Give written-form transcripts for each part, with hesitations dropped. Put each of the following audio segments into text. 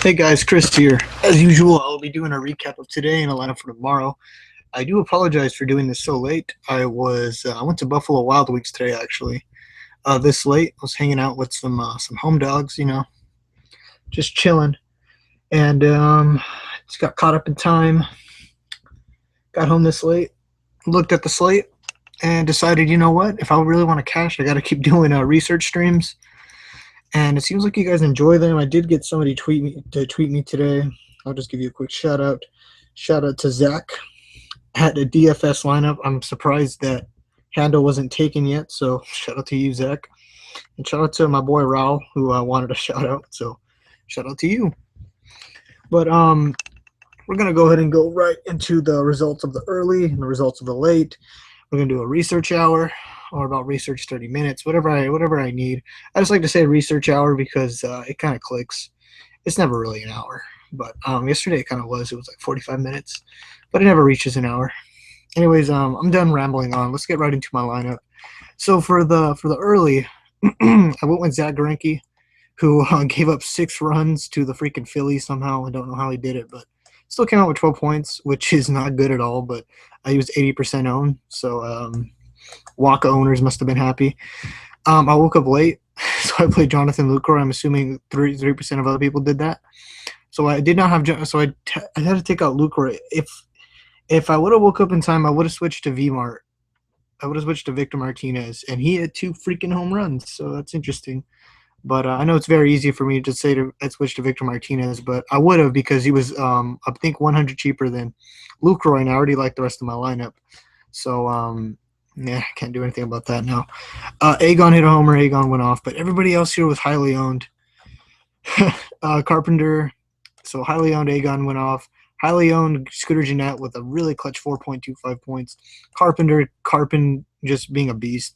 Hey guys, Chris here. As usual, I'll be doing a recap of today and a lineup for tomorrow. I do apologize for doing this so late. I went to Buffalo Wild Wings today actually. This late, I was hanging out with some home dogs, just chilling, and just got caught up in time. Got home this late, looked at the slate, and decided, you know what? If I really want to cash, I got to keep doing research streams. And it seems like you guys enjoy them. I did get somebody tweet me today. I'll just give you a quick shout out. Shout out to Zach at a DFS lineup. I'm surprised that handle wasn't taken yet, so shout out to you, Zach. And shout out to my boy Raul, who wanted a shout out. So shout out to you. But we're gonna go ahead and go right into the results of the early and the results of the late. We're gonna do a research hour, or about research 30 minutes, whatever I need. I just like to say research hour because it kind of clicks. It's never really an hour, but yesterday it kind of was. It was like 45 minutes, but it never reaches an hour. Anyways, I'm done rambling on. Let's get right into my lineup. So for the early, I went with Zach Greinke, who gave up 6 runs to the freaking Phillies somehow. I don't know how he did it, but still came out with 12 points, which is not good at all. But he was 80% owned, so Waka owners must have been happy. I woke up late, so I played Jonathan Lucroy. I'm assuming 3% of other people did that. So I did not have. So I had to take out Lucroy. If I would have woke up in time, I would have switched to VMart. I would have switched to Victor Martinez, and he had 2 freaking home runs. So that's interesting. But I know it's very easy for me to say I'd switch to Victor Martinez, but I would have because he was, I think, 100 cheaper than Lucroy, and I already like the rest of my lineup. So, yeah, can't do anything about that now. Agon hit a homer. Agon went off, but everybody else here was highly owned. Carpenter, so highly owned. Agon went off. Highly owned Scooter Gennett with a really clutch 4.25 points. Carpin just being a beast.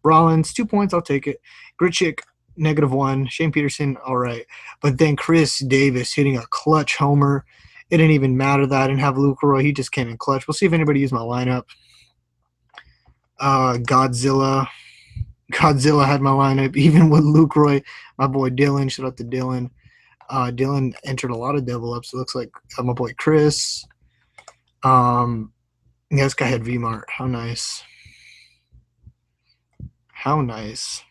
Rollins, 2 points, I'll take it. Grichuk, -1. Shane Peterson, all right. But then Chris Davis hitting a clutch homer. It didn't even matter that I didn't have Lucroy. He just came in clutch. We'll see if anybody used my lineup. Godzilla had my lineup, even with Lucroy. My boy Dylan, shout out to Dylan. Dylan entered a lot of double ups. It looks like my boy Chris. Yeah, this guy had VMart. How nice. How nice.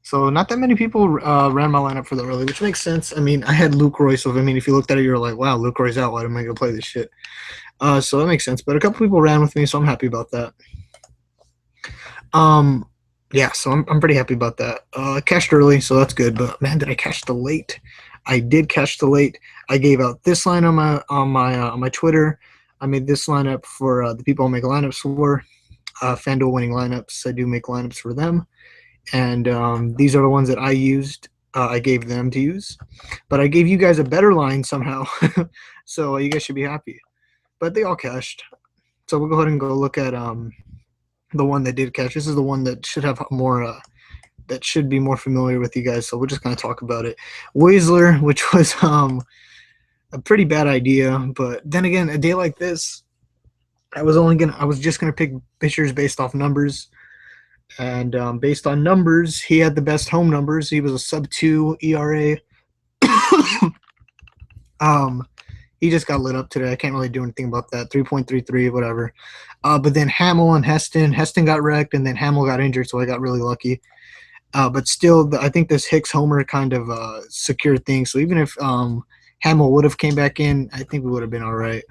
So not that many people ran my lineup for the early, which makes sense. I mean, I had Lucroy, so if you looked at it, you're like, wow, Lucroy's out. Why am I going to play this shit? So that makes sense. But a couple people ran with me, so I'm happy about that. Yeah, so I'm pretty happy about that. I cashed early, so that's good. But man, did I cash the late? I did cash the late. I gave out this line on my Twitter. I made this lineup for the people I make lineups for. Fanduel winning lineups. I do make lineups for them. And these are the ones that I used. I gave them to use. But I gave you guys a better line somehow. So you guys should be happy. But they all cashed. So we'll go ahead and go look at the one that did cash. This is the one that should have more that should be more familiar with you guys. So we're just going to talk about it. Weisler, which was a pretty bad idea. But then again, a day like this, I was just gonna pick pitchers based off numbers, and based on numbers, he had the best home numbers. He was a sub-2 ERA. He just got lit up today. I can't really do anything about that. 3.33, whatever. But then Hamill and Heston got wrecked, and then Hamill got injured, so I got really lucky. But still, I think this Hicks homer kind of secured things. So even if Hamill would have came back in, I think we would have been all right.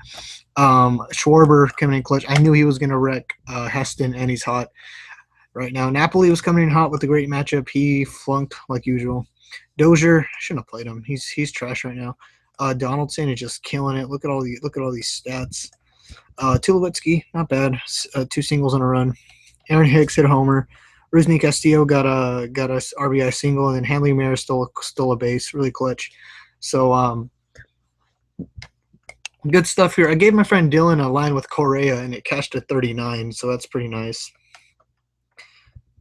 Schwarber coming in clutch. I knew he was going to wreck Heston, and he's hot right now. Napoli was coming in hot with a great matchup. He flunked like usual. Dozier, shouldn't have played him. He's trash right now. Donaldson is just killing it. Look at all these stats. Tulowitzki, not bad. 2 singles and a run. Aaron Hicks hit a homer. Rusney Castillo got a RBI single, and then Hanley Mayer stole a base. Really clutch. So good stuff here. I gave my friend Dylan a line with Correa, and it cashed at 39, so that's pretty nice.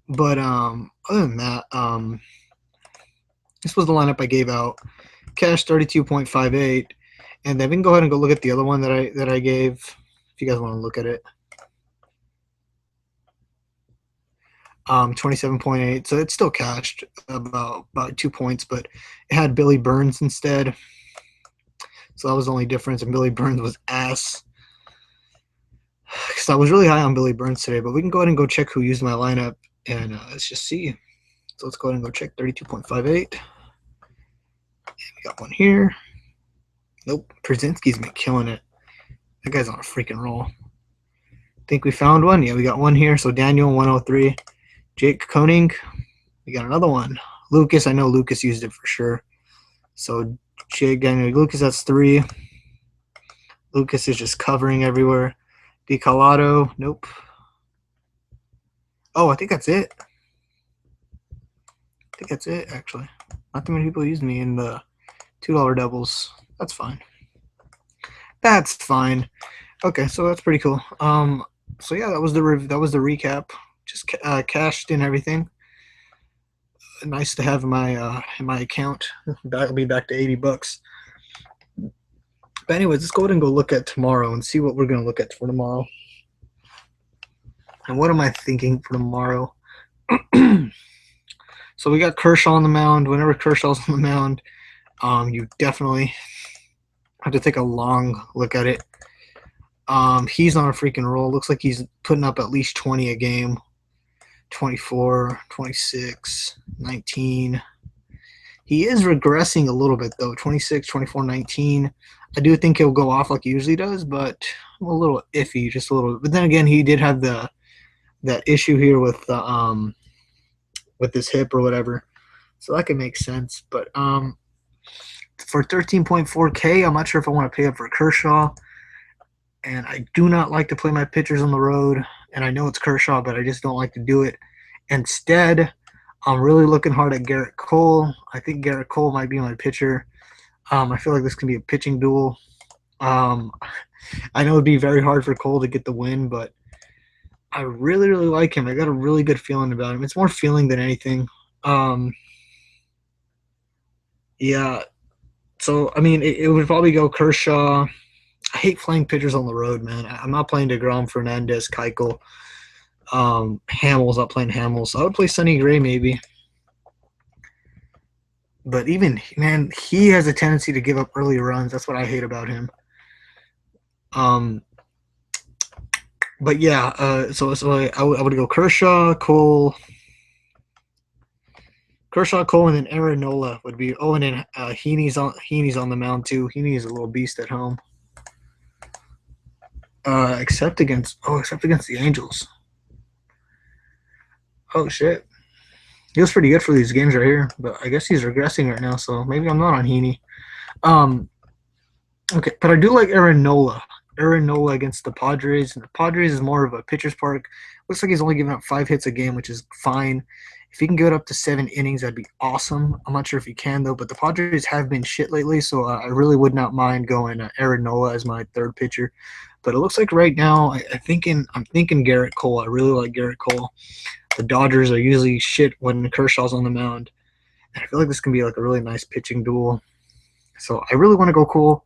But other than that, this was the lineup I gave out. Cash 32.58, and then we can go ahead and go look at the other one that I gave. If you guys want to look at it, 27.8. So it's still cashed about 2 points, but it had Billy Burns instead. So that was the only difference, and Billy Burns was ass. Because I was really high on Billy Burns today, but we can go ahead and go check who used my lineup, and let's just see. So let's go ahead and go check 32.58. We got one here. Nope, Przinski's been killing it. That guy's on a freaking roll. Think we found one? Yeah, we got one here. So Daniel 103, Jake Koenig. We got another one. Lucas, I know Lucas used it for sure. So Jake, Daniel, Lucas, that's 3. Lucas is just covering everywhere. DeCalado, nope. Oh, I think that's it. I think that's it, actually. Not too many people used me in the $2 doubles. That's fine. That's fine. Okay, so that's pretty cool. So yeah, that was the recap. Just cashed in everything. Nice to have in my account. That'll be back to $80. But anyways, let's go ahead and go look at tomorrow and see what we're gonna look at for tomorrow. And what am I thinking for tomorrow? So we got Kershaw on the mound. Whenever Kershaw's on the mound, you definitely have to take a long look at it. He's on a freaking roll. Looks like he's putting up at least 20 a game. 24, 26, 19. He is regressing a little bit, though. 26, 24, 19. I do think he'll go off like he usually does, but I'm a little iffy, just a little. But then again, he did have that issue here with his hip or whatever, so that could make sense. But for 13.4K, I'm not sure if I want to pay up for Kershaw, and I do not like to play my pitchers on the road. And I know it's Kershaw, but I just don't like to do it. Instead, I'm really looking hard at Garrett Cole. I think Garrett Cole might be my pitcher. I feel like this can be a pitching duel. I know it'd be very hard for Cole to get the win, but I really, really like him. I got a really good feeling about him. It's more feeling than anything. Yeah. So, I mean, it would probably go Kershaw. I hate playing pitchers on the road, man. I'm not playing DeGrom, Fernandez, Keuchel. Hamels, not playing Hamels. So I would play Sonny Gray maybe. But even, man, he has a tendency to give up early runs. That's what I hate about him. But yeah, so I would go Kershaw, Cole, and then Aaron Nola would be. Oh, and then Heaney's on the mound too. Heaney's a little beast at home. Except against the Angels. Oh shit, he was pretty good for these games right here, but I guess he's regressing right now, so maybe I'm not on Heaney. Okay, but I do like Aaron Nola. Aaron Nola against the Padres, and the Padres is more of a pitcher's park. Looks like he's only giving up 5 hits a game, which is fine. If he can get up to 7 innings, that'd be awesome. I'm not sure if he can though, but the Padres have been shit lately, so I really would not mind going Aaron Nola as my third pitcher. But it looks like right now I'm thinking Garrett Cole. I really like Garrett Cole. The Dodgers are usually shit when Kershaw's on the mound, and I feel like this can be like a really nice pitching duel. So I really want to go Cole.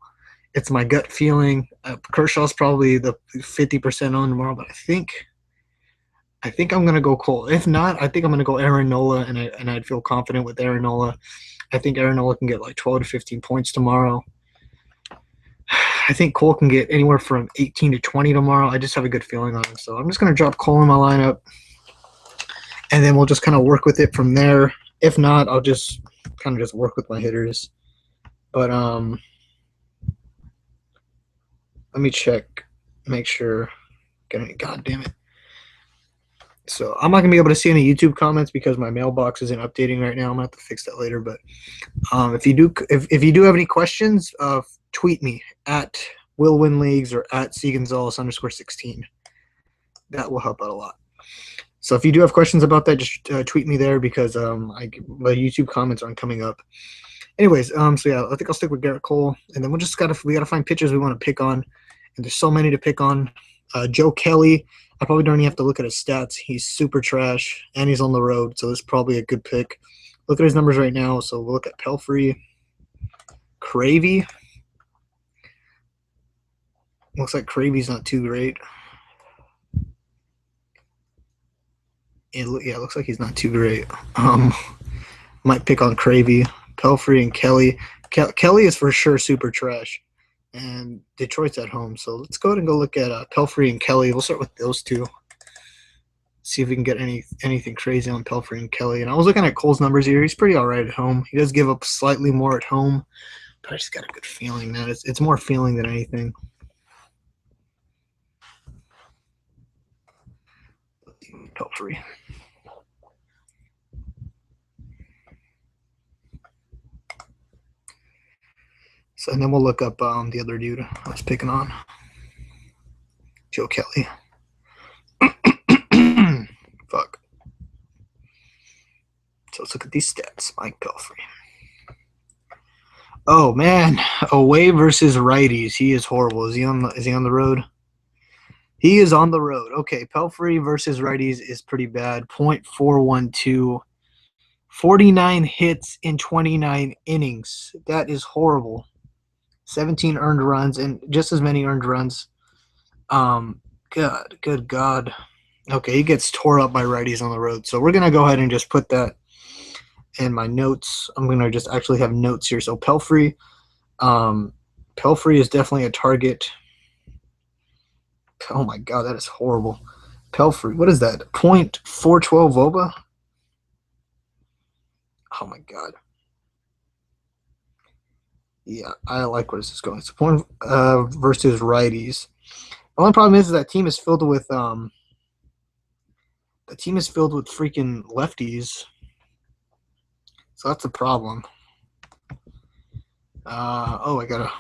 It's my gut feeling. Kershaw's probably the 50% on tomorrow, but I think I'm gonna go Cole. If not, I think I'm gonna go Aaron Nola, and I'd feel confident with Aaron Nola. I think Aaron Nola can get like 12 to 15 points tomorrow. I think Cole can get anywhere from 18 to 20 tomorrow. I just have a good feeling on him, so I'm just gonna drop Cole in my lineup, and then we'll just kind of work with it from there. If not, I'll just kind of just work with my hitters. But let me check, make sure. God damn it. So I'm not gonna be able to see any YouTube comments because my mailbox isn't updating right now. I'm gonna have to fix that later. But if you do have any questions, tweet me at WillWinLeagues or at cgonzalez_16. That will help out a lot. So if you do have questions about that, just tweet me there because my YouTube comments aren't coming up. Anyways, so yeah, I think I'll stick with Garrett Cole, and then we gotta find pitchers we want to pick on, and there's so many to pick on. Joe Kelly, I probably don't even have to look at his stats. He's super trash, and he's on the road, so it's probably a good pick. Look at his numbers right now. So we'll look at Pelfrey, Cravey. Looks like Cravey's not too great. Yeah, it looks like he's not too great. Um, might pick on Cravey, Pelfrey, and Kelly. Kelly is for sure super trash, and Detroit's at home. So let's go ahead and go look at Pelfrey and Kelly. We'll start with those two. See if we can get anything crazy on Pelfrey and Kelly. And I was looking at Cole's numbers here. He's pretty all right at home. He does give up slightly more at home, but I just got a good feeling, man. It's more feeling than anything. Pelfrey. So, and then we'll look up the other dude I was picking on, Joe Kelly. Fuck. So let's look at these stats. Mike Pelfrey. Oh man, away versus righties. He is horrible. Is he on the road? He is on the road. Okay, Pelfrey versus righties is pretty bad. .412. 49 hits in 29 innings. That is horrible. 17 earned runs and just as many earned runs. Good God. Okay, he gets tore up by righties on the road. So we're going to go ahead and just put that in my notes. I'm going to just actually have notes here. So Pelfrey is definitely a target. Oh my God, that is horrible. Pelfrey, what is that? .412 Woba? Oh my God. Yeah, I like where this is going. It's point versus righties. The only problem is that team is filled with freaking lefties. So that's a problem. Oh, I got a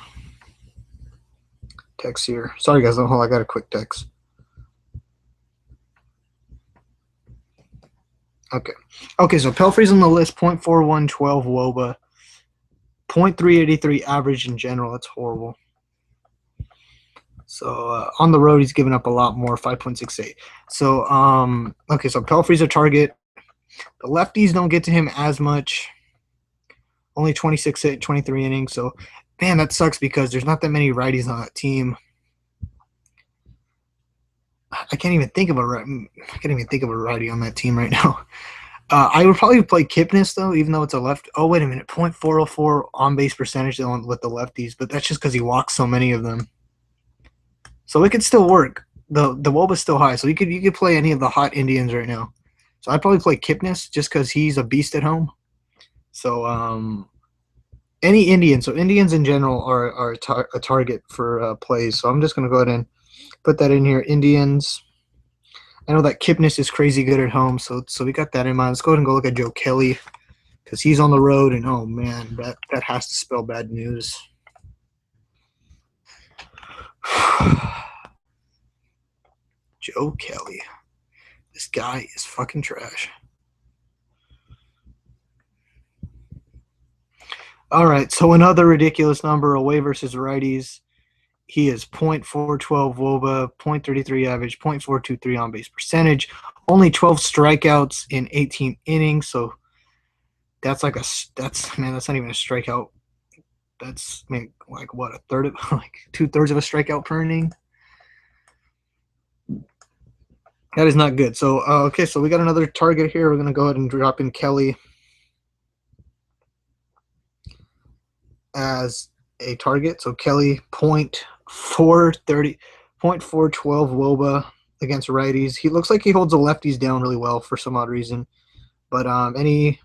text here. Sorry guys, hold on, I got a quick text. Okay, so Pelfrey's on the list, .4112 Woba, .383 average in general. That's horrible. So on the road, he's giving up a lot more, 5.68. So okay, so Pelfrey's a target. The lefties don't get to him as much. Only 26 hit, 23 innings. So man, that sucks because there's not that many righties on that team. I can't even think of a righty on that team right now. I would probably play Kipnis though, even though it's a left. Oh wait a minute, .404 on base percentage with the lefties, but that's just because he walks so many of them. So it could still work. The Woba's still high, so you could play any of the hot Indians right now. So I'd probably play Kipnis just because he's a beast at home. So any Indian. So Indians in general are a target for plays. So I'm just gonna go ahead and put that in here. Indians. I know that Kipnis is crazy good at home, so we got that in mind. Let's go ahead and go look at Joe Kelly because he's on the road, and oh man, that has to spell bad news. Joe Kelly. This guy is fucking trash. All right, so another ridiculous number, away versus righties. He is .412 Woba, .33 average, .423 on base percentage, only 12 strikeouts in 18 innings. So that's not even a strikeout. That's like what, a third of like 2/3 of a strikeout per inning. That is not good. So okay, so we got another target here. We're gonna go ahead and drop in Kelly as a target. So Kelly .412 Woba against righties. He looks like he holds the lefties down really well for some odd reason. But any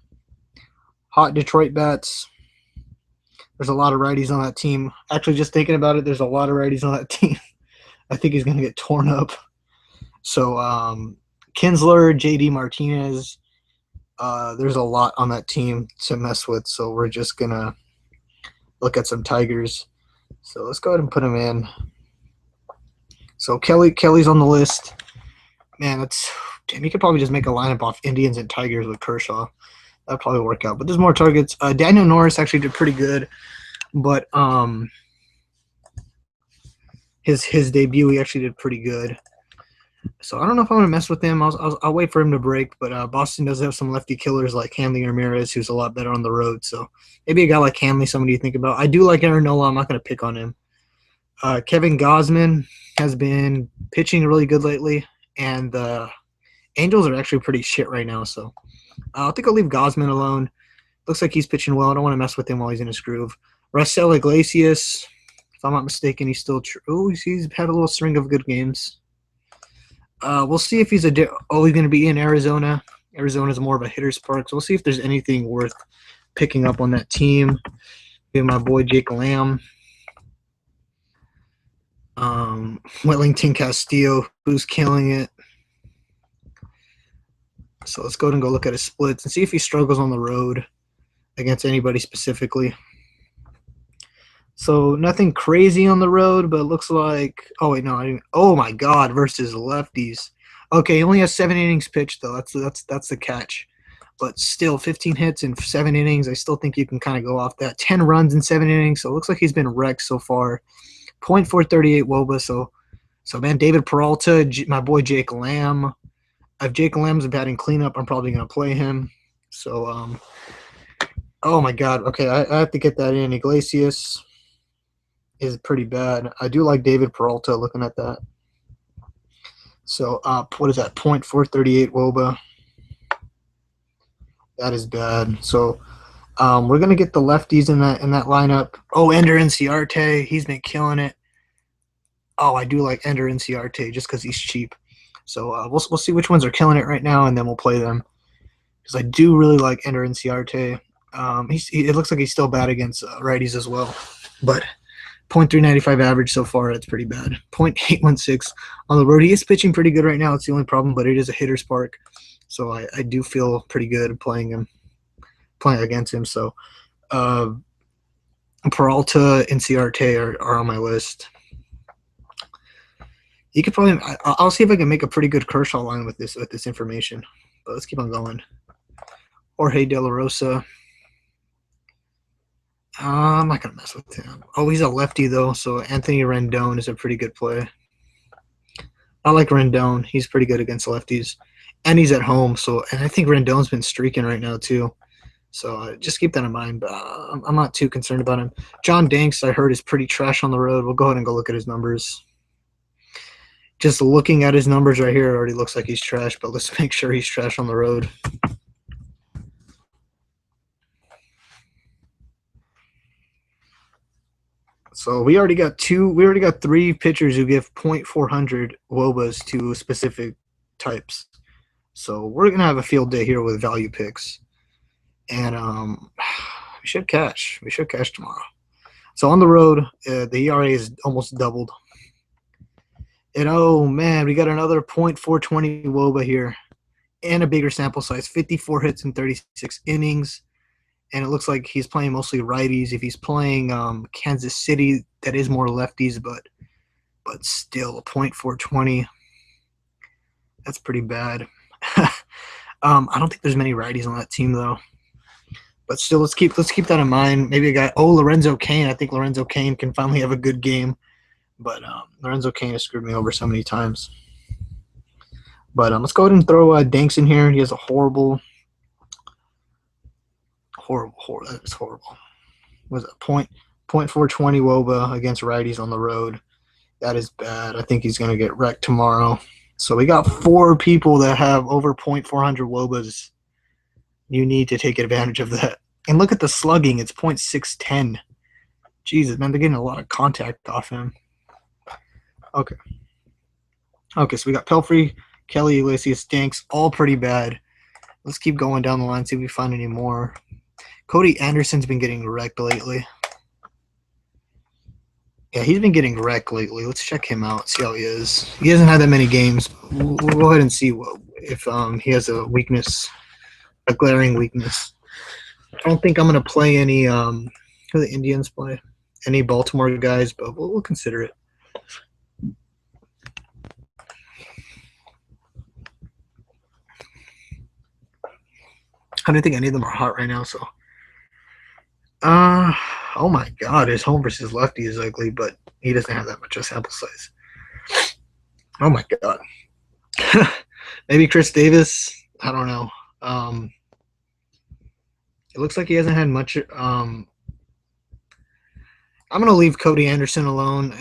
hot Detroit bats? There's a lot of righties on that team. Actually, just thinking about it, there's a lot of righties on that team. I think he's going to get torn up. So Kinsler, JD Martinez, there's a lot on that team to mess with. So we're just going to look at some Tigers. So let's go ahead and put him in. So Kelly's on the list. Man, you could probably just make a lineup off Indians and Tigers with Kershaw. That'd probably work out. But there's more targets. Daniel Norris actually did pretty good, but his debut he actually did pretty good. So I don't know if I'm gonna mess with him. I'll wait for him to break. But Boston does have some lefty killers like Hanley Ramirez, who's a lot better on the road. So maybe a guy like Hanley, somebody you think about. I do like Aaron Nola. I'm not gonna pick on him. Kevin Gausman has been pitching really good lately, and the Angels are actually pretty shit right now, so I think I'll leave Gosman alone. Looks like he's pitching well. I don't want to mess with him while he's in his groove. Raisel Iglesias, if I'm not mistaken, he's still he's had a little string of good games. We'll see if he's he's going to be in Arizona. Arizona's more of a hitter's park, so we'll see if there's anything worth picking up on that team. We have my boy Jake Lamb. Wellington Castillo, who's killing it. So let's go ahead and go look at his splits and see if he struggles on the road against anybody specifically. So nothing crazy on the road, but it looks like – oh, wait, no. Oh, my God, versus lefties. Okay, he only has 7 innings pitched, though. That's the catch. But still, 15 hits in 7 innings. I still think you can kind of go off that. 10 runs in 7 innings, so it looks like he's been wrecked so far. .438 WOBA, so man, David Peralta, my boy Jake Lamb. If Jake Lamb's batting cleanup, I'm probably going to play him. So, oh, my God. Okay, I have to get that in. Iglesias is pretty bad. I do like David Peralta looking at that. So, what is that? .438 WOBA. That is bad. So, we're gonna get the lefties in that lineup. Oh, Ender Inciarte, he's been killing it. Oh, I do like Ender Inciarte just because he's cheap. So we'll see which ones are killing it right now, and then we'll play them. Because I do really like Ender Inciarte. It looks like he's still bad against righties as well, but .395 average so far. That's pretty bad. .816 on the road. He is pitching pretty good right now. It's the only problem, but it is a hitter's park, so I do feel pretty good playing against him. So Peralta and Ciarte are on my list. You could probably – I'll see if I can make a pretty good Kershaw line with this information. But let's keep on going. Jorge De La Rosa. I'm not going to mess with him. Oh, he's a lefty, though, so Anthony Rendon is a pretty good play. I like Rendon. He's pretty good against lefties. And he's at home, and I think Rendon's been streaking right now, too. So just keep that in mind. But I'm not too concerned about him. John Danks, I heard, is pretty trash on the road. We'll go ahead and go look at his numbers. Just looking at his numbers right here, it already looks like he's trash, but let's make sure he's trash on the road. So we already got 3 pitchers who give .400 WOBAs to specific types. So we're going to have a field day here with value picks. And we should cash. We should cash tomorrow. So on the road, the ERA is almost doubled. And, oh, man, we got another .420 WOBA here and a bigger sample size, 54 hits in 36 innings. And it looks like he's playing mostly righties. If he's playing Kansas City, that is more lefties, but still a .420. That's pretty bad. I don't think there's many righties on that team, though. But still, let's keep that in mind. Maybe a guy, Lorenzo Cain. I think Lorenzo Cain can finally have a good game. But Lorenzo Cain has screwed me over so many times. But let's go ahead and throw Danks in here. He has a horrible. That is horrible. Was it .420 WOBA against righties on the road? That is bad. I think he's going to get wrecked tomorrow. So we got 4 people that have over .400 WOBAs. You need to take advantage of that. And look at the slugging. It's .610. Jesus, man, they're getting a lot of contact off him. Okay. Okay, so we got Pelfrey, Kelly, Iglesias, Danks, all pretty bad. Let's keep going down the line, see if we find any more. Cody Anderson's been getting wrecked lately. Yeah, he's been getting wrecked lately. Let's check him out, see how he is. He hasn't had that many games. We'll go ahead and see if he has a weakness, a glaring weakness. I don't think I'm going to play any who the Indians play, any Baltimore guys, but we'll consider it. I don't think any of them are hot right now, so. Oh my God, his home versus lefty is ugly, but he doesn't have that much of a sample size. Oh my God. Maybe Chris Davis. I don't know. It looks like he hasn't had much. I'm going to leave Cody Anderson alone.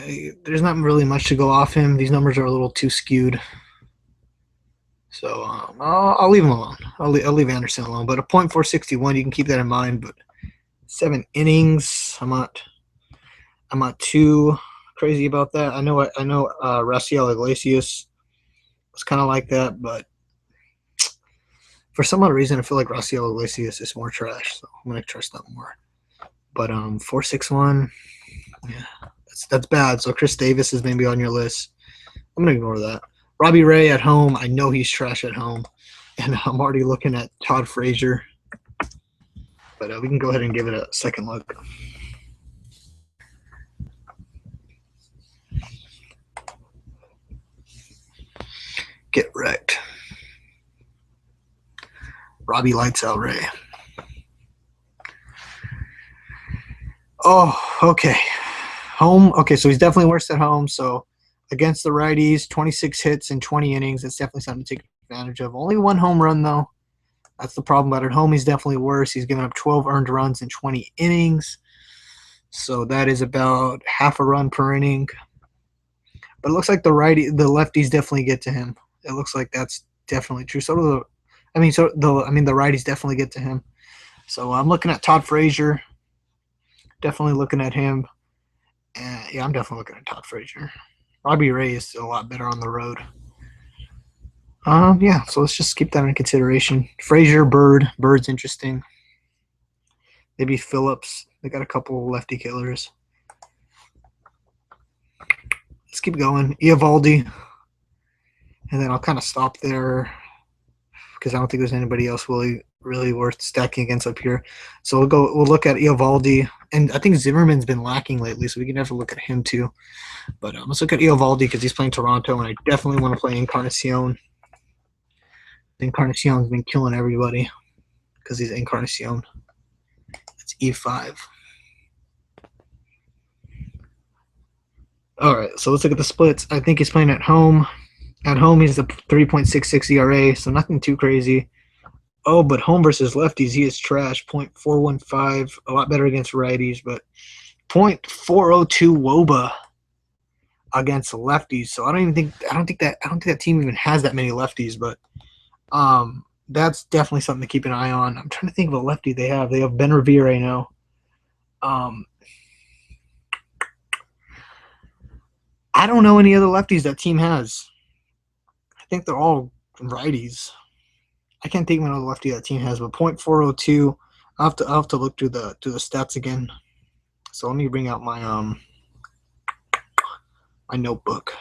There's not really much to go off him. These numbers are a little too skewed. So I'll leave him alone. I'll leave Anderson alone. But a .461, you can keep that in mind. But 7 innings, I'm not too crazy about that. I know Raciel Iglesias was kind of like that, but for some odd reason, I feel like Raciel Iglesias is more trash. So I'm gonna trust that more. But 461, yeah, that's bad. So Chris Davis is maybe on your list. I'm gonna ignore that. Robbie Ray at home. I know he's trash at home, and I'm already looking at Todd Frazier. But we can go ahead and give it a second look. Get wrecked. Robbie lights out Ray. Oh, okay. Home. Okay, so he's definitely worse at home. So against the righties, 26 hits in 20 innings. That's definitely something to take advantage of. Only one home run, though. That's the problem. But at home, he's definitely worse. He's given up 12 earned runs in 20 innings. So that is about half a run per inning. But it looks like the lefties definitely get to him. It looks like that's definitely true. So do the righties definitely get to him. So I'm looking at Todd Frazier. Definitely looking at him. Yeah, I'm definitely looking at Todd Frazier. Robbie Ray is still a lot better on the road. Yeah, so let's just keep that in consideration. Frazier, Bird's interesting. Maybe Phillips. They got a couple lefty killers. Let's keep going. Eovaldi. And then I'll kind of stop there because I don't think there's anybody else really worth stacking against up here. So we'll look at Eovaldi. And I think Zimmerman's been lacking lately, so we can definitely look at him too. But let's look at Eovaldi because he's playing Toronto, and I definitely want to play Encarnacion. Encarnacion's been killing everybody because he's Encarnacion. It's E5. All right, so let's look at the splits. I think he's playing at home. At home, he's a 3.66 ERA, so nothing too crazy. Oh, but home versus lefties, he is trash. 0.415, a lot better against righties, but 0.402 WOBA against lefties. So I don't think that team even has that many lefties, but that's definitely something to keep an eye on. I'm trying to think of a lefty they have. They have Ben Revere right now. I don't know any other lefties that team has. I think they're all righties. I can't think of another lefty that team has, but 0.402. I'll have to look through the stats again. So let me bring out my my notebook.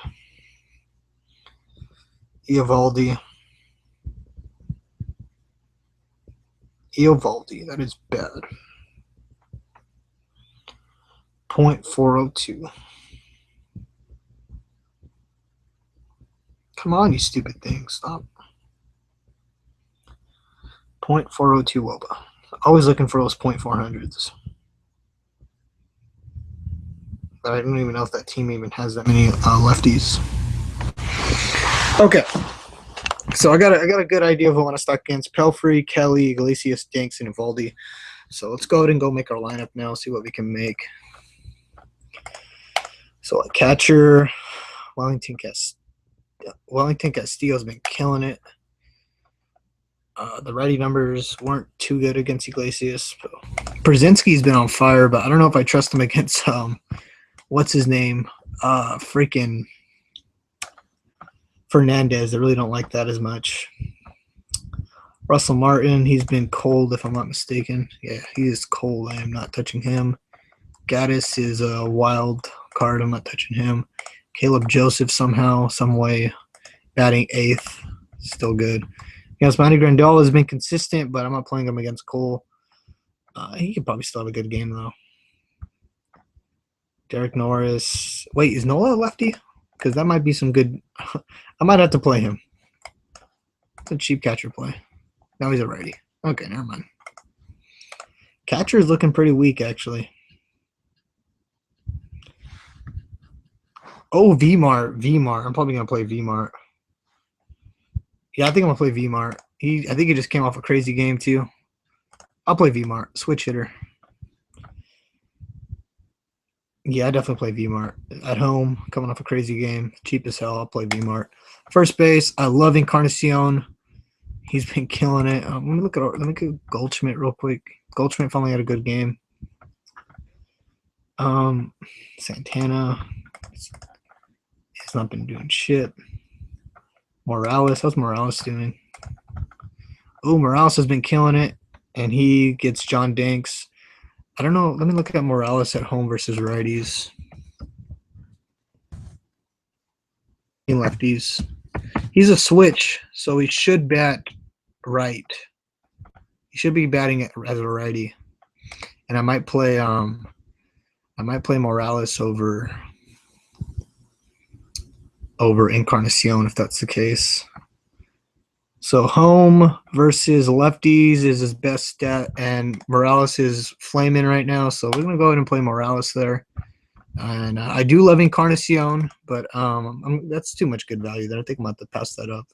Eovaldi, that is bad. 0.402. Come on, you stupid thing. Stop. 0.402 WOBA. Always looking for those 0.400s. But I don't even know if that team even has that many lefties. Okay. So I got a good idea of who I want to stack against. Pelfrey, Kelly, Iglesias, Danks, and Eovaldi. So let's go ahead and go make our lineup now, see what we can make. So a catcher, Wellington Castillo's been killing it. The righty numbers weren't too good against Iglesias. Brzezinski's been on fire, but I don't know if I trust him against what's his name? Freaking Fernandez. I really don't like that as much. Russell Martin, he's been cold if I'm not mistaken. Yeah, he is cold. I am not touching him. Gaddis is a wild card. I'm not touching him. Caleb Joseph somehow, some way, batting 8th. Still good. Manny Grandal has been consistent, but I'm not playing him against Cole. He could probably still have a good game, though. Derek Norris. Wait, is Nola a lefty? Because that might be some good. I might have to play him. It's a cheap catcher play. Now he's a righty. Okay, never mind. Catcher is looking pretty weak, actually. Oh, VMart. I'm probably going to play VMart. Yeah, I think I'm going to play VMart. I think he just came off a crazy game, too. I'll play VMart. Switch hitter. Yeah, I definitely play VMart. At home, coming off a crazy game. Cheap as hell, I'll play VMart. First base, I love Encarnacion. He's been killing it. Let me look at Goldschmidt real quick. Goldschmidt finally had a good game. Santana, he's not been doing shit. Morales, how's Morales doing? Oh, Morales has been killing it, and he gets John Danks. I don't know. Let me look at Morales at home versus righties. Lefties. He's a switch, so he should bat right. He should be batting as a righty, and I might play Morales over Encarnacion if that's the case. So home versus lefties is his best stat, and Morales is flaming right now. So we're gonna go ahead and play Morales there. And I do love Encarnacion, but that's too much good value there. I think I'm about to pass that up.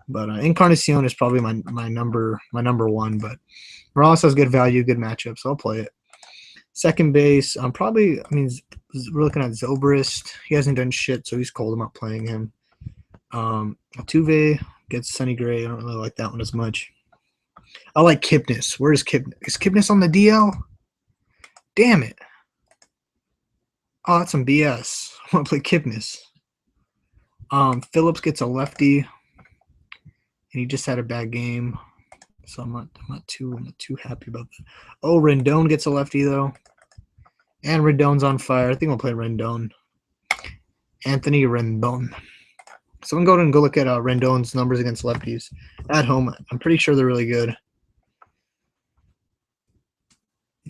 But Encarnacion is probably my number one. But Morales has good value, good matchup, so I'll play it. Second base, we're looking at Zobrist. He hasn't done shit, so he's cold. I'm not playing him. Altuve gets Sonny Gray. I don't really like that one as much. I like Kipnis. Where is Kipnis? Is Kipnis on the DL? Damn it. Oh, that's some BS. I want to play Kipnis. Phillips gets a lefty, and he just had a bad game, so I'm not too happy about that. Oh, Rendon gets a lefty though, and Rendon's on fire. I think I'll play Rendon. Anthony Rendon. So I'm going to go look at Rendon's numbers against lefties at home. I'm pretty sure they're really good.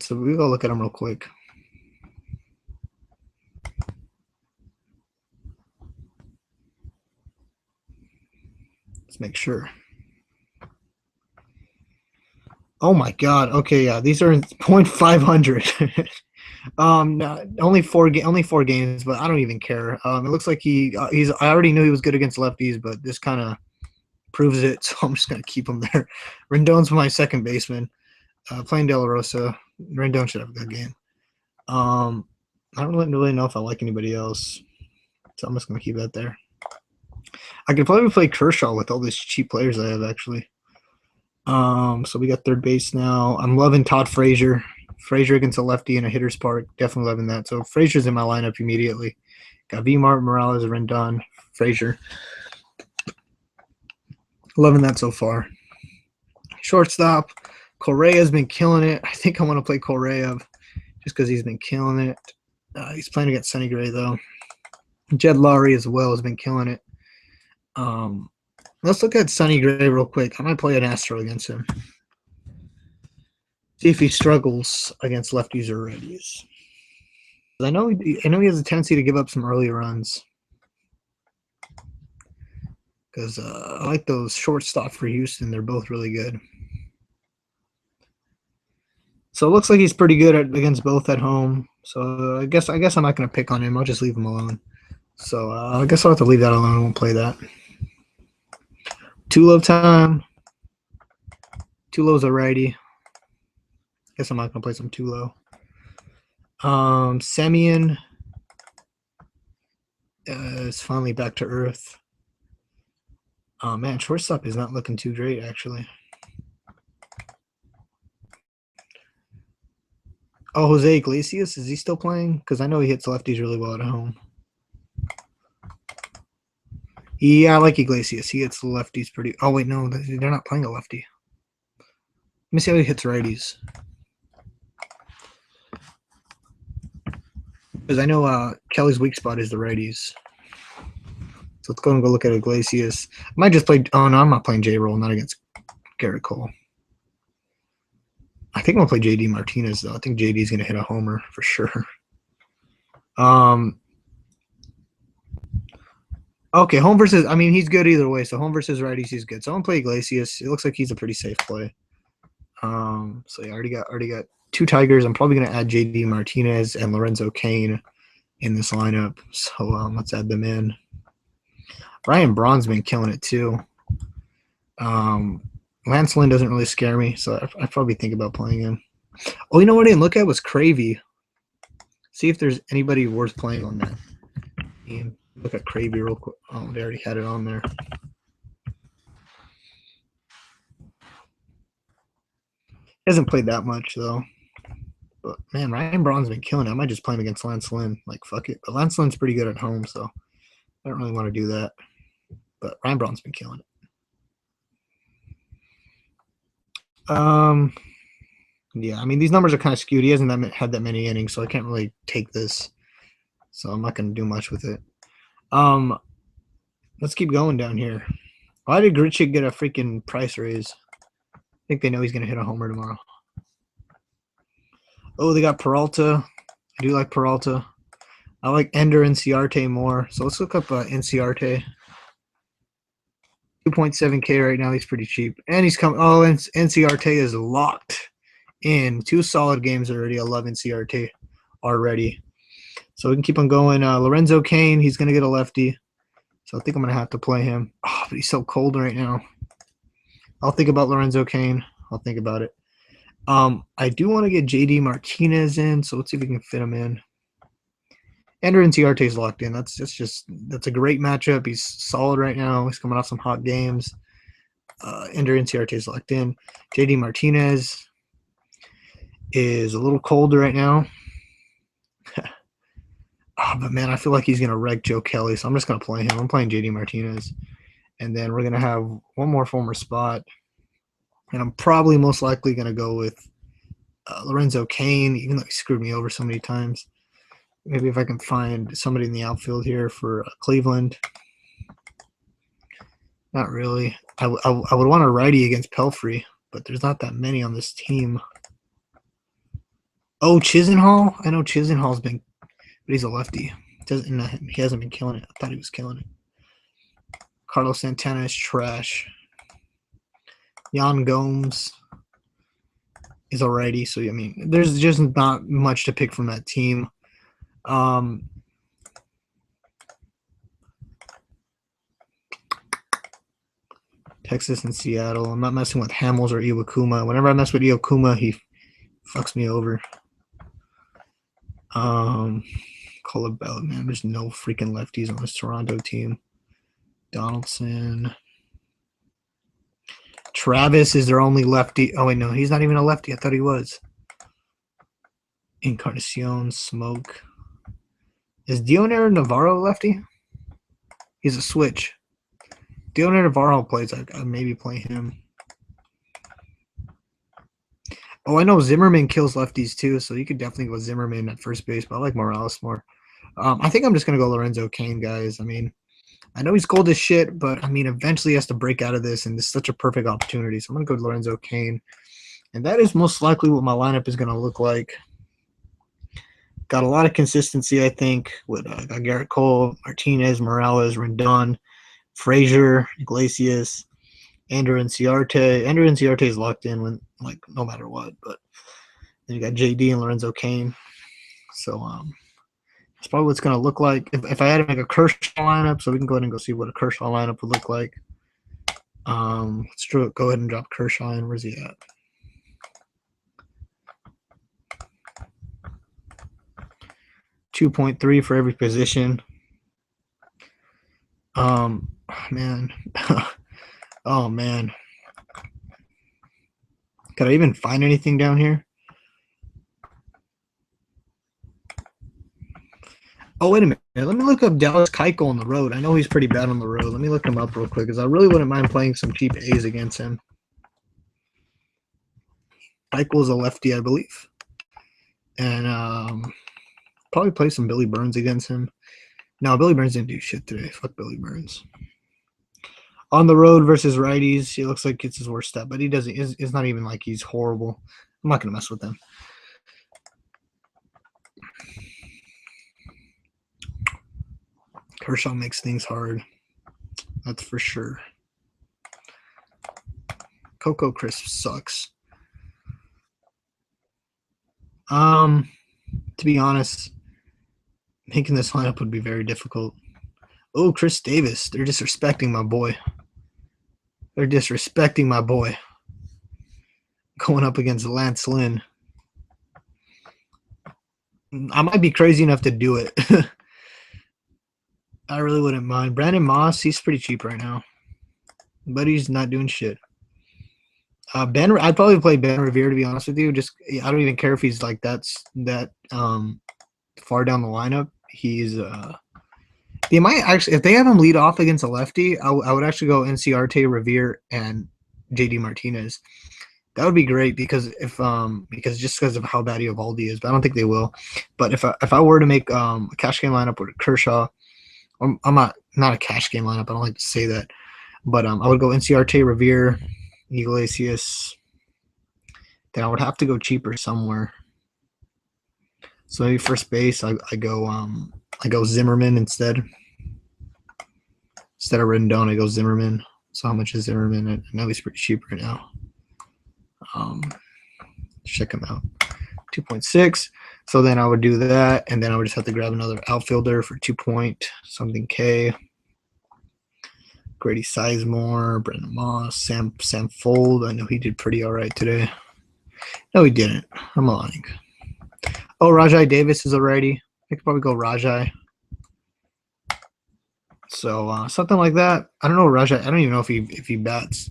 So we'll go look at them real quick. Let's make sure. Oh my God. Okay, yeah, these are in .500. Only four games, but I don't even care. It looks like I already knew he was good against lefties, but this kind of proves it. So I'm just gonna keep him there. Rendon's my second baseman. Playing De La Rosa. Rendon should have a good game. I don't really know if I like anybody else, so I'm just gonna keep that there. I could probably play Kershaw with all these cheap players I have actually. So we got third base now. I'm loving Todd Frazier. Frazier against a lefty in a hitter's park. Definitely loving that. So Frazier's in my lineup immediately. Got V. Martin, Morales, Rendon, Frazier. Loving that so far. Shortstop. Correa's been killing it. I think I want to play Correa just because he's been killing it. He's playing against Sonny Gray though. Jed Lowry as well has been killing it. Let's look at Sonny Gray real quick. I might play an Astro against him. See if he struggles against lefties or righties. I know he has a tendency to give up some early runs. Because I like those shortstop for Houston. They're both really good. So it looks like he's pretty good against both at home. So I guess I'm not going to pick on him. I'll just leave him alone. So I guess I'll have to leave that alone. I won't play that. Tulo time. Tulo's a righty. Guess I'm not going to play some Tulo. Semyon is finally back to earth. Oh, man, shortstop is not looking too great, actually. Oh, Jose Iglesias, is he still playing? Because I know he hits lefties really well at home. Yeah, I like Iglesias. He hits the lefties pretty. Oh, wait, no, they're not playing a lefty. Let me see how he hits righties. Because I know Kelly's weak spot is the righties. So let's go and go look at Iglesias. I might just play. Oh, no, I'm not playing J-Roll, not against Garrett Cole. I think I'm going to play JD Martinez, though. I think JD's going to hit a homer for sure. Okay, home versus – I mean, he's good either way. So home versus righties, he's good. So I'm going to play Iglesias. It looks like he's a pretty safe play. So yeah, I already got two Tigers. I'm probably going to add JD Martinez and Lorenzo Cain in this lineup. So let's add them in. Ryan Braun's been killing it too. Lance Lynn doesn't really scare me, so I probably think about playing him. Oh, you know what I didn't look at was Cravey. See if there's anybody worth playing on that team. Look at Cravey real quick. Oh, they already had it on there. He hasn't played that much though. But man, Ryan Braun's been killing it. I might just play him against Lance Lynn. Like fuck it. But Lance Lynn's pretty good at home, so I don't really want to do that. But Ryan Braun's been killing it. Yeah, I mean these numbers are kind of skewed. He hasn't had that many innings, so I can't really take this. So I'm not going to do much with it. Let's keep going down here. Why did Grichuk get a freaking price raise? I think they know he's going to hit a homer tomorrow. Oh, they got Peralta. I do like Peralta. I like Ender and Ciarte more. So let's look up Ciarte. 2.7K right now. He's pretty cheap. And he's coming. Oh, and Ciarte is locked in. 2 solid games already. 11 Ciarte already. So we can keep on going. Lorenzo Cain, he's going to get a lefty. So I think I'm going to have to play him. Oh, but he's so cold right now. I'll think about Lorenzo Cain. I'll think about it. I do want to get JD Martinez in, so let's see if we can fit him in. Ender and Ciarte is locked in. That's a great matchup. He's solid right now. He's coming off some hot games. Ender and Ciarte is locked in. JD Martinez is a little colder right now. Oh, but man, I feel like he's going to wreck Joe Kelly, so I'm just going to play him. I'm playing JD Martinez. And then we're going to have one more former spot. And I'm probably most likely going to go with Lorenzo Cain, even though he screwed me over so many times. Maybe if I can find somebody in the outfield here for Cleveland. Not really. I would want a righty against Pelfrey, but there's not that many on this team. Oh, Chisenhall? I know Chisenhall's been, but he's a lefty. He hasn't been killing it. I thought he was killing it. Carlos Santana is trash. Yan Gomes is a righty, so I mean, there's just not much to pick from that team. Texas and Seattle. I'm not messing with Hamels or Iwakuma. Whenever I mess with Iwakuma, he fucks me over. Call about, man. There's no freaking lefties on this Toronto team. Donaldson. Travis is their only lefty. Oh, wait, no. He's not even a lefty. I thought he was. Encarnacion, Smoke. Is Dioner Navarro a lefty? He's a switch. Dioner Navarro plays. I'd maybe play him. Oh, I know Zimmerman kills lefties too, so you could definitely go Zimmerman at first base, but I like Morales more. I think I'm just going to go Lorenzo Cain, guys. I mean, I know he's cold as shit, but, I mean, eventually he has to break out of this, and this is such a perfect opportunity. So I'm going to go Lorenzo Cain. And that is most likely what my lineup is going to look like. Got a lot of consistency, I think, with Garrett Cole, Martinez, Morales, Rendon, Frazier, Iglesias, Ender and Ciarte. Ender and Ciarte is locked in when, like, no matter what. But then you got JD and Lorenzo Cain. So that's probably what it's going to look like. If I had to make a Kershaw lineup, so we can go ahead and go see what a Kershaw lineup would look like. Let's go ahead and drop Kershaw in. Where's he at? $2.3 for every position. Man. Oh, man. Could I even find anything down here? Oh, wait a minute. Let me look up Dallas Keuchel on the road. I know he's pretty bad on the road. Let me look him up real quick because I really wouldn't mind playing some cheap A's against him. Keuchel is a lefty, I believe. And probably play some Billy Burns against him. No, Billy Burns didn't do shit today. Fuck Billy Burns. On the road versus righties, he looks like it's his worst step, but he doesn't. It's not even like he's horrible. I'm not going to mess with him. Kershaw makes things hard. That's for sure. Cocoa Crisp sucks. To be honest, making this lineup would be very difficult. Oh, Chris Davis. They're disrespecting my boy. They're disrespecting my boy. Going up against Lance Lynn. I might be crazy enough to do it. I really wouldn't mind. Brandon Moss, he's pretty cheap right now, but he's not doing shit. I'd probably play Ben Revere, to be honest with you. Just I don't even care if he's like that far down the lineup. He's they might actually, if they have him lead off against a lefty, I would actually go NCRT, Revere, and JD Martinez. That would be great because because of how bad Eovaldi is, but I don't think they will. But if I were to make a cash game lineup with Kershaw, I'm not a cash game lineup. I don't like to say that, but I would go NCRT, Revere, Iglesias. Then I would have to go cheaper somewhere. So maybe first base, I go Zimmerman instead. Instead of Rendon, I go Zimmerman. So how much is Zimmerman? I know he's pretty cheap right now. Check him out. 2.6. So then I would do that, and then I would just have to grab another outfielder for 2 point something K. Grady Sizemore, Brendan Moss, Sam Fold. I know he did pretty all right today. No, he didn't. I'm lying. Oh, Rajai Davis is a righty. I could probably go Rajai. So something like that. I don't know Rajai. I don't even know if he bats.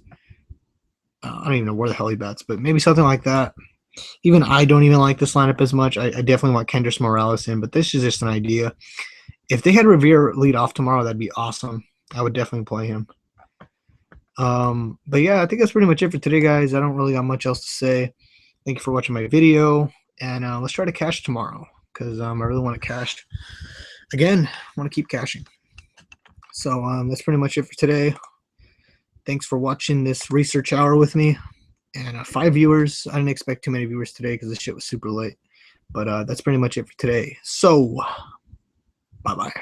I don't even know where the hell he bats, but maybe something like that. Even I don't even like this lineup as much. I definitely want Kendrys Morales in, but this is just an idea. If they had Revere lead off tomorrow, that'd be awesome. I would definitely play him. But yeah, I think that's pretty much it for today, guys. I don't really got much else to say. Thank you for watching my video, and let's try to cash tomorrow because I really want to cash. Again, I want to keep cashing. So that's pretty much it for today. Thanks for watching this research hour with me. And 5 viewers. I didn't expect too many viewers today because this shit was super late. But that's pretty much it for today. So, bye-bye.